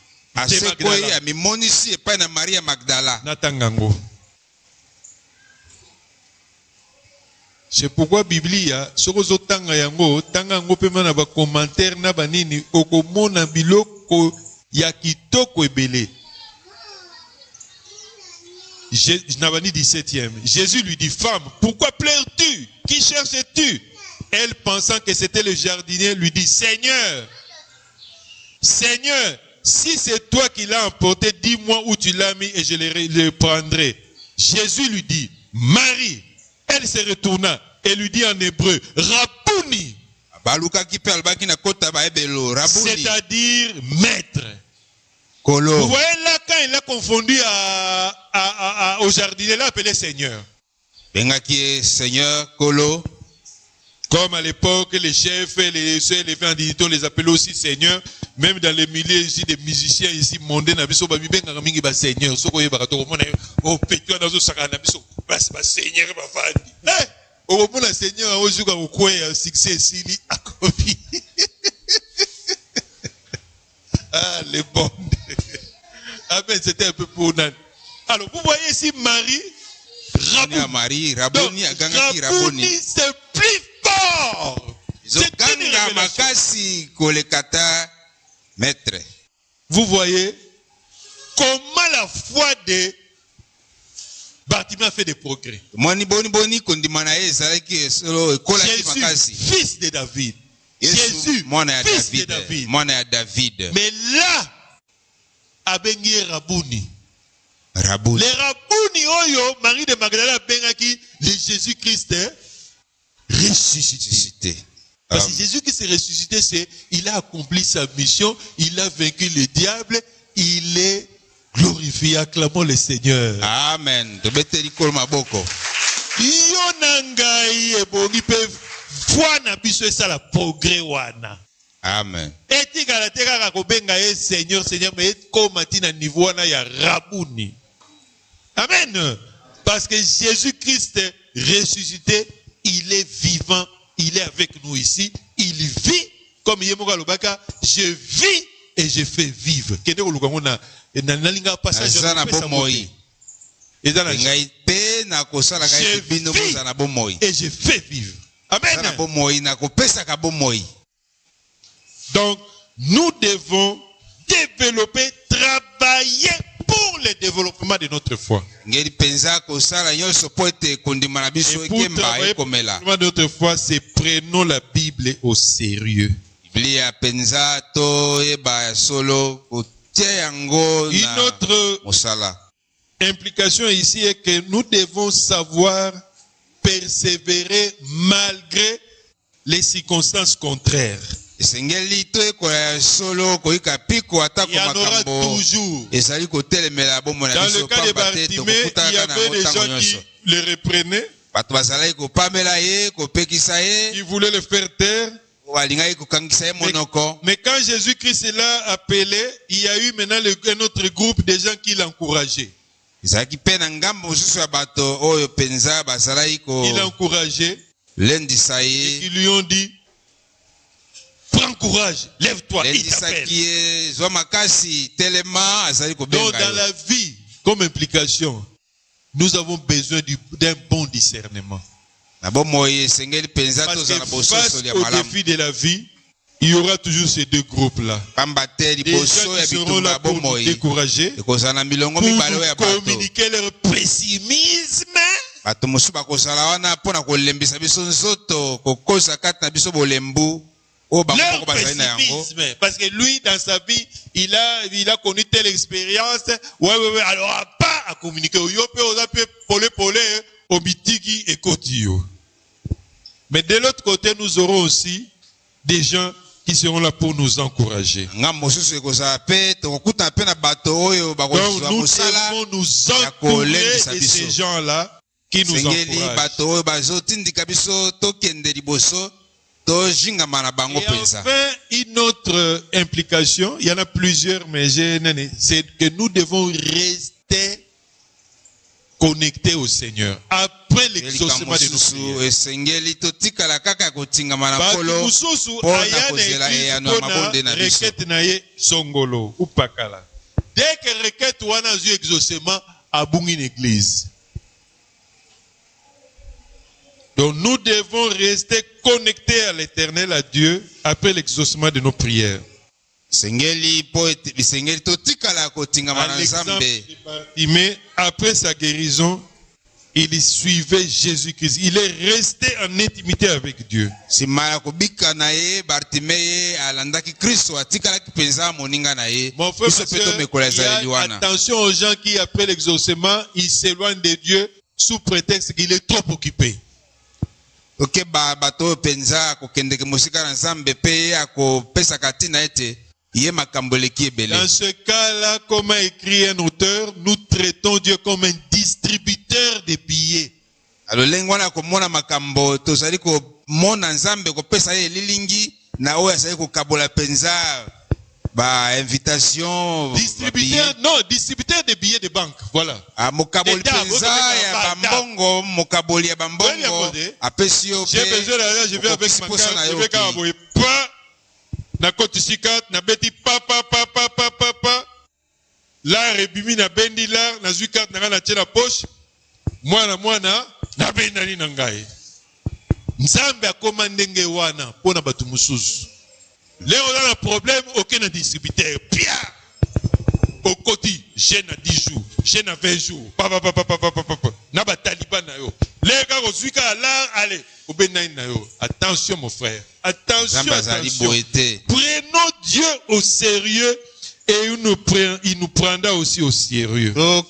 C'est pourquoi Biblia, soko tanga yango pema na ba commentaire na banini okomona biloko ya kitoko ebele. Nabani 17e. Jésus lui dit, femme, pourquoi pleures-tu? Qui cherches-tu? Elle, pensant que c'était le jardinier, lui dit, Seigneur, si c'est toi qui l'as emporté, dis-moi où tu l'as mis et je le prendrai. Jésus lui dit, Marie. Elle se retourna et lui dit en hébreu, Rabouni. C'est-à-dire maître. Kolo. Vous voyez là, quand il a confondu au jardinier, il l'a appelé Seigneur. Seigneur, Kolo. Comme à l'époque, les chefs, les soeurs, les vins on les appelait aussi Seigneur. Même dans les milliers ici, des musiciens ici, mondains, Seigneur. Seigneur, ah, les bondes. Amen, c'était un peu pour nous. Alors, vous voyez ici Marie, Rabouni, c'est plus fort. C'est une révélation. Vous voyez comment la foi de Bartimée a fait des progrès. Jésus, fils de David. Jésus, fils de David. Mais là, abengi Rabouni. Les Rabouni oyo, Marie de Magdala bengaki le Jésus-Christ ressuscité. Parce que Jésus-Christ est ressuscité, il a accompli sa mission, il a vaincu le diable, il est glorifié. Acclamons le Seigneur. Amen. Amen. Amen. Parce que Jésus-Christ ressuscité, il est vivant, il est avec nous ici, il vit comme Yemoga Lobaka, je vis et je fais vivre. Je vis et je fais vivre. Amen. Donc, nous devons développer, travailler pour le développement de notre foi. Et pour travailler pour le développement de notre foi, c'est prenons la Bible au sérieux. Une autre implication ici est que nous devons savoir persévérer malgré les circonstances contraires. Il y en aura toujours. Dans le cas de Bartimée, il y avait des gens qui le reprenaient, qui voulaient le faire taire. Mais quand Jésus-Christ l'a appelé, il y a eu maintenant un autre groupe de gens qui l'encourageaient. Il l'a encouragé et qui lui ont dit, prends courage, lève-toi, il t'appelle. Donc dans la vie, comme implication, nous avons besoin d'un bon discernement. Na bomoi esengeli penza Parce toza na que boso face soli ya au malamu. défi de la vie, il y aura toujours ces deux groupes-là. Pamba te Des gens liboso ya qui seront bitumba là pour nous bomoi. décourager, Ekozala na milongo pour mibale nous ya bato. communiquer leur pessimisme. Bato mosusu bakozala wana mpona kolembisa biso nzoto kokosa kati na biso bolembu oyo bango Leur moko bazali na yango. pessimisme. Parce que lui, dans sa vie, il a connu telle expérience. Ouais, alors, pas à communiquer. Au mitigi et kotio. Mais de l'autre côté, nous aurons aussi des gens qui seront là pour nous encourager. Nga mosusu ekozala pe tokokuta pe na bato oyo Donc, bakozwa nous mosala devons nous ya entourer kolembisa de ces biso. gens-là qui nous Sengeli encouragent. bato oyo bazotindika biso tokende liboso tojingama na bango Et penza. enfin, une autre implication, il y en a plusieurs, mais c'est que nous devons rester connectés au Seigneur après l'exaucement de nos prières. Esengeli totikala kaka kotingama na Batu kolo mususu mpona aya kozela na église eyano ya mabonde mpona na biso. requête na ye songolo ou pakala. Dès que requête wana azwi exaucement, abungi une église. Donc nous devons rester connectés à l'Éternel, à Dieu, après l'exaucement de nos prières. Sengeli po bisengeli totikala kotingama À na l'exemple Nzambe. de Bartimée, après sa guérison, il suivait Jésus-Christ. Il est resté en intimité avec Dieu. Sima ya kobika na ye Bartimeye alandaki Kristo atikalaki penza moninga na ye. Mon frère, Biso ma pe soeur, tomekola il y a ezaleli wana. attention aux gens qui, après l'exaucement, ils s'éloignent de Dieu sous prétexte qu'il est trop occupé. Oke bato oyo penza kokendeke mosika na Nzambe pe akopesaka ntina ete ye makambo eleki ebele. Dans ce cas-là, comme a écrit un auteur, nous traitons Dieu comme un distributeur de billets. Alolenge wana komona makambo tozali komona Nzambe kopesa ye lilingi na oyo asali kokabola penza ba invitation Distributeur, non, distributeur de billets de banque, voilà. mokaboli penza ya bambongo mokaboli ya bambongo apesi yo J'ai besoin d'aller, je vais avec ma carte, je vais quand même pas, na koti sikat, na beti papa, la rebimi na bendi la, na zui carte na tia la poche, mwana, na bendani na ngai. Nzambe akoma ndenge wana, pona batu mususu. Là, on a un problème, aucun distributeur. Pia! Au côté, j'ai na 10 jours, j'ai na 20 jours. Na ba taliban na yo. Les gars, au là, allez, au benaï na yo. Attention, mon frère. Attention, attention. Prenons Dieu au sérieux et il nous prendra aussi au sérieux. On ne peut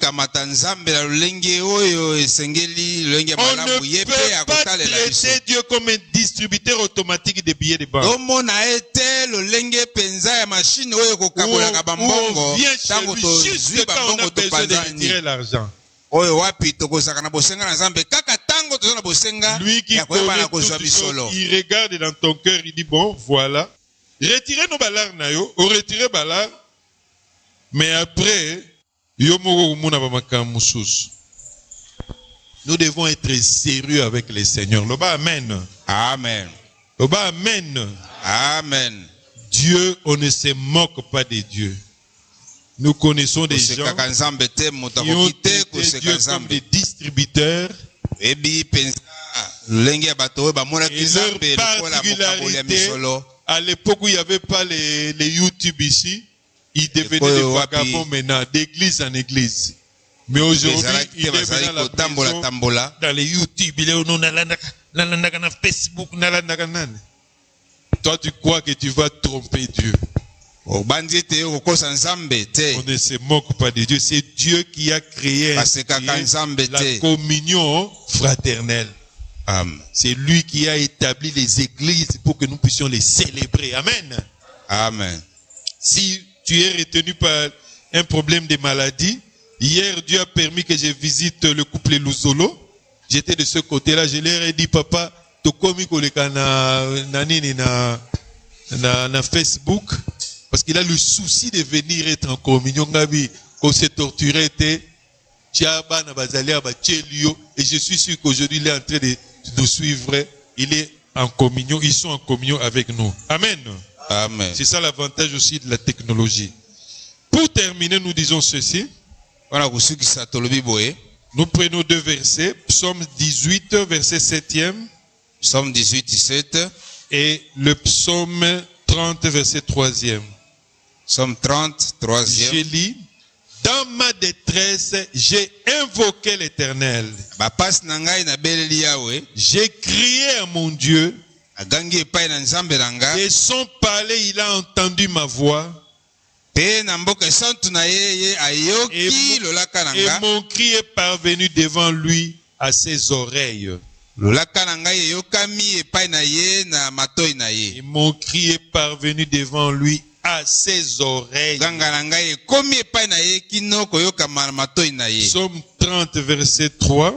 pas traiter Dieu comme un distributeur automatique de billets de banque. On vient chez lui juste quand on a besoin de retirer l'argent. Lui qui connaît toutes choses, il regarde dans ton cœur, il dit bon, voilà. Retirez nos balars, nayo, ou retirez balars. Mais après, nous devons être sérieux avec le Seigneur. Loba amen. Amen. Loba amen. Amen. Dieu, on ne se moque pas de Dieu. Nous connaissons des gens qui ont traité Dieu comme des distributeurs. Et leur particularité, à l'époque où il n'y avait pas les YouTube ici, ils devenaient des vagabonds maintenant, d'église en église. Mais aujourd'hui, ils deviennent la prison, dans les YouTube, dans Facebook. Toi, tu crois que tu vas tromper Dieu. On ne se moque pas de Dieu. C'est Dieu qui a créé la communion fraternelle. C'est lui qui a établi les églises pour que nous puissions les célébrer. Amen. Amen. Si tu es retenu par un problème de maladie, hier Dieu a permis que je visite le couple Luzolo. J'étais de ce côté-là, je leur ai dit, papa, tu komi koleka na Facebook, parce qu'il a le souci de venir être en communion. Qu'on s'est torturé, et je suis sûr qu'aujourd'hui il est en train de nous suivre. Il est en communion, ils sont en communion avec nous. Amen. Amen. C'est ça l'avantage aussi de la technologie. Pour terminer, nous disons ceci. Nous prenons deux versets, Psaume 18, verset 7e, Psaume 18, 7. et le Psaume 30, verset 3e. Psaume 30, 3e. Je lis, dans ma détresse, j'ai invoqué l'Éternel. Bapas na ngai na beleli yawe, J'ai crié à mon Dieu, agangi epai na nzambe na nga, et son palais, il a entendu ma voix, pe na mboka esantu na ye ayoki lolaka na et nga, mon cri est parvenu devant lui à ses oreilles. lolaka na ngai eyokami epai na ye na matoi na ye. Et mon cri est parvenu devant lui à ses oreilles. Ganga na ngai ekomi epai na ye kino koyokama na matoi na ye. Psaume 30, verset 3.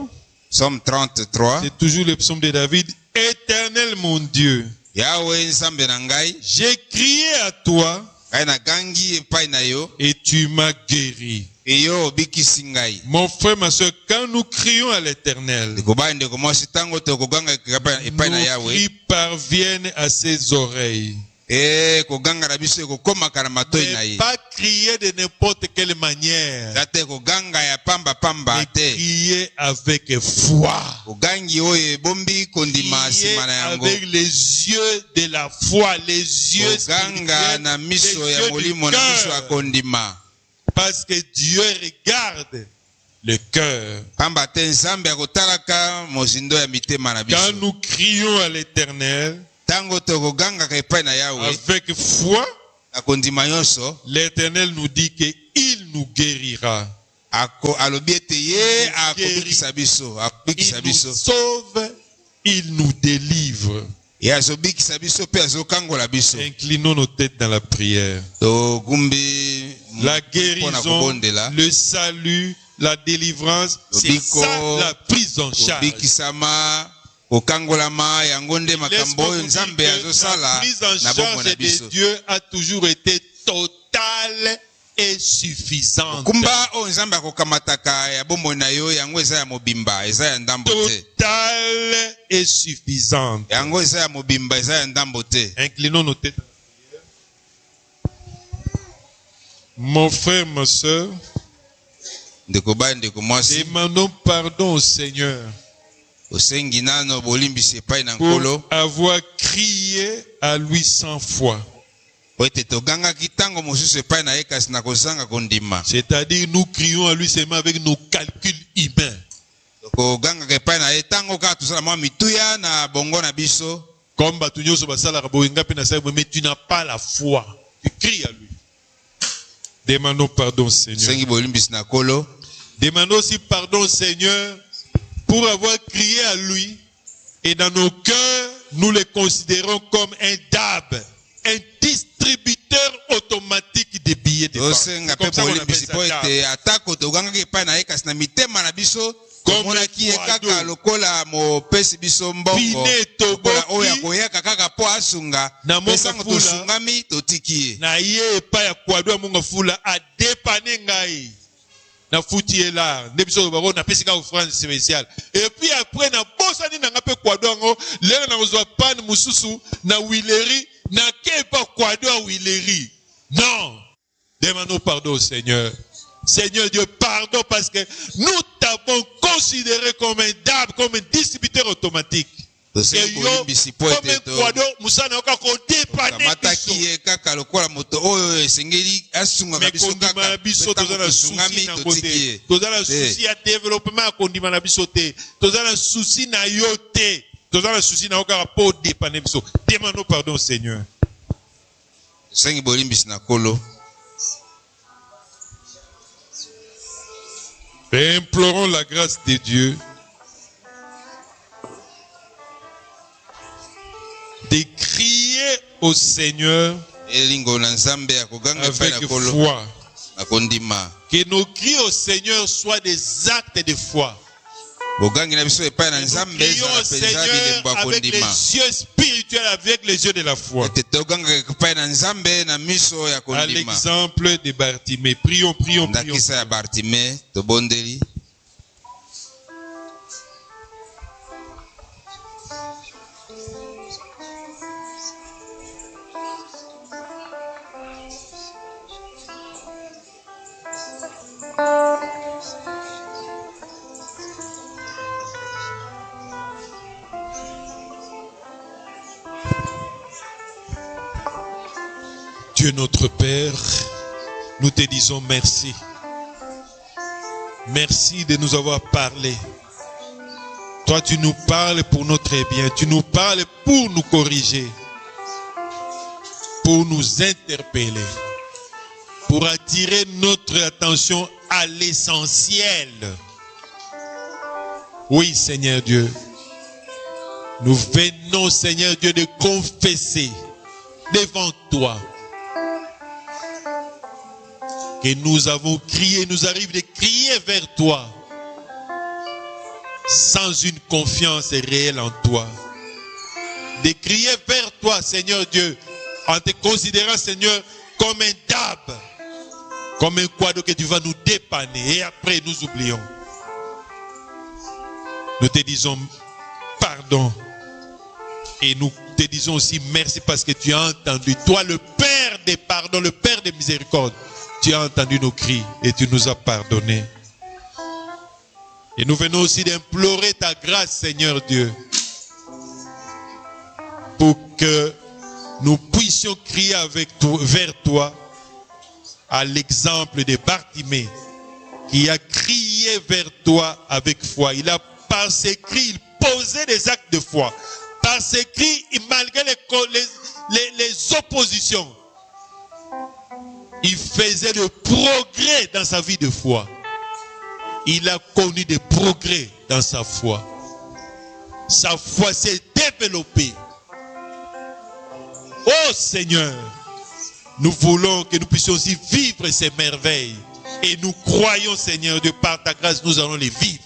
Psaume 33. C'est toujours le psaume de David. Éternel mon Dieu, Yahweh nzambe na ngai, j'ai crié à toi ngai na gangi epai na yo, et tu m'as guéri. eyo obikisi ngai. Mon frère, ma soeur, quand nous crions à l'Éternel, Ndeko ndeko mwasi tango tokoganga epai na nos Yahweh, cris parviennent à ses oreilles. koganga na biso ekokomaka na matoi na Mais ye. pas crier de n'importe quelle manière. Tate koganga ya pamba pamba Mais te. crier avec foi. Kogangi oyo ebombi kondima Crier nsima na yango. avec les yeux de la foi, les yeux Koganga spirituels, na les miso ya yeux du molimo na miso ya cœur. kondima. Parce que Dieu regarde le cœur. Pamba te nzambe akotalaka mozindo ya mitema na Quand biso. nous crions à l'Éternel Tango tokogangaka epai na Yahweh avec foi, na kondima nyonso, l'Éternel nous dit qu'il nous guérira. alobi ete ye akobikisa biso, Il akobikisa nous biso. sauve, il nous délivre. Ye azobikisa biso pe azokangola biso. Inclinons nos têtes dans la prière. Togumbi La mpona guérison, kobondela. le salut, la délivrance, c'est Lobiko, ça la prise en charge. kobikisama, kokangolama, yango nde makambo Laisse-moi oyo vous dire nzambe que la azosala prise en na bombo charge na de biso. Dieu a toujours été totale et suffisante. Kumba oyo nzambe akokamataka ya bombo na yo, yango eza ya mobimba, eza ya ndambo te. Totale et suffisante. Yango eza ya mobimba, eza ya ndambo te. Inclinons nos têtes. Mon frère, ma soeur, Ndeko ba ndeko mwasi, demandons pardon au Seigneur osengi nano bolimbisi epai na pour nkolo, avoir crié à lui sans foi. po ete togangaki ntango mosusu epai na ye kasi na kozanga kondima. C'est-à-dire, nous crions à lui seulement avec nos calculs humains. Kogangaka epai na ye ntango kaka tosala mwa mituya na bongo na biso. Comme Batunyoso Basalaka Bowenga pe na salle, mais tu n'as pas la foi. Tu cries à lui. Demandons pardon, Seigneur. Osengi bolimbisi na nkolo. Demandons aussi pardon au Seigneur pour avoir crié à lui. Et dans nos cœurs, nous le considérons comme un DAB, un distributeur automatique des billets de banque. Osenga C'est comme pe ça qu'on appelle bolimbisi ça po DAB. ete atako togangaki epai na ye kasi na mitema na biso Comme tomonaki ye le kaka poids lokola mopesi biso mbongo, Pine toboki. lokola oyo akoyaka kaka po asunga, Na moka pesango fula. tosungami totiki ye. Na ye pa ya kwado ya munga fula a dépanner ngai. Na futi ye la ndebiso bako na pesika offrande spéciale. Et puis après na bosani na ngape kwado ngo lelo na ozwa pan mususu na wileri na ke pa kwado a wileri. Non. Demandons pardon au Seigneur. Seigneur Dieu, pardon parce que nous t'avons considéré comme un DAB, comme un distributeur automatique. Tosengi bolimbisi po Comme un ete kwado musana oka ko dépanner kamataki biso. ye kaka lokola moto oyo esengeli asungaka Mais biso kondima kaka na biso pe toza ntango na souci tosungami na totiki côté ye. toza na souci ya développement ya kondima na biso te toza na souci na yo te toza na souci na yo kaka mpo odépane biso. Demandons pardon au Seigneur. Tosengi bolimbisi na nkolo. Et implorons la grâce de Dieu de crier au Seigneur Elingo na nzambe ya koganga epai na avec nkolo foi. na kondima. Que nos cris au Seigneur soient des actes de foi. Bogangi na biso epai na Nous nzambe crions ezala au mpenza Seigneur bilembo ya avec les kondima. yeux spirituels, avec les yeux de la foi. Ete toganga epai na nzambe na miso ya À kondima. l'exemple de Bartimée. Prions, prions, prions. Ndakisa ya Bartime tobondeli. Dieu notre Père, nous te disons merci. Merci de nous avoir parlé. Toi, tu nous parles pour notre bien. Tu nous parles pour nous corriger, pour nous interpeller, pour attirer notre attention à l'essentiel. Oui, Seigneur Dieu. Nous venons, Seigneur Dieu, de confesser devant toi que nous avons crié, nous arrive de crier vers toi sans une confiance réelle en toi. De crier vers toi, Seigneur Dieu, en te considérant, Seigneur, comme un dab, comme un quadro que tu vas nous dépanner et après nous oublions. Nous te disons pardon et nous te disons aussi merci parce que tu as entendu, toi le Père des pardons, le Père des miséricordes, tu as entendu nos cris et tu nous as pardonné. Et nous venons aussi d'implorer ta grâce, Seigneur Dieu, pour que nous puissions crier vers toi à l'exemple de Bartimée qui a crié vers toi avec foi. Il a par ses cris, il posait des actes de foi. Par ses cris, malgré les oppositions, il faisait de progrès dans sa vie de foi. Il a connu des progrès dans sa foi. Sa foi s'est développée. Oh Seigneur, nous voulons que nous puissions aussi vivre ces merveilles. Et nous croyons, Seigneur Dieu, par ta grâce, nous allons les vivre.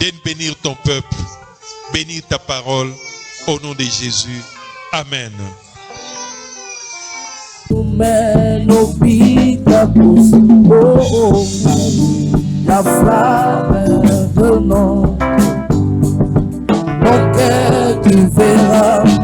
Donne bénir ton peuple, bénir ta parole, au nom de Jésus. Amen. La flamme de mon cœur tu verras.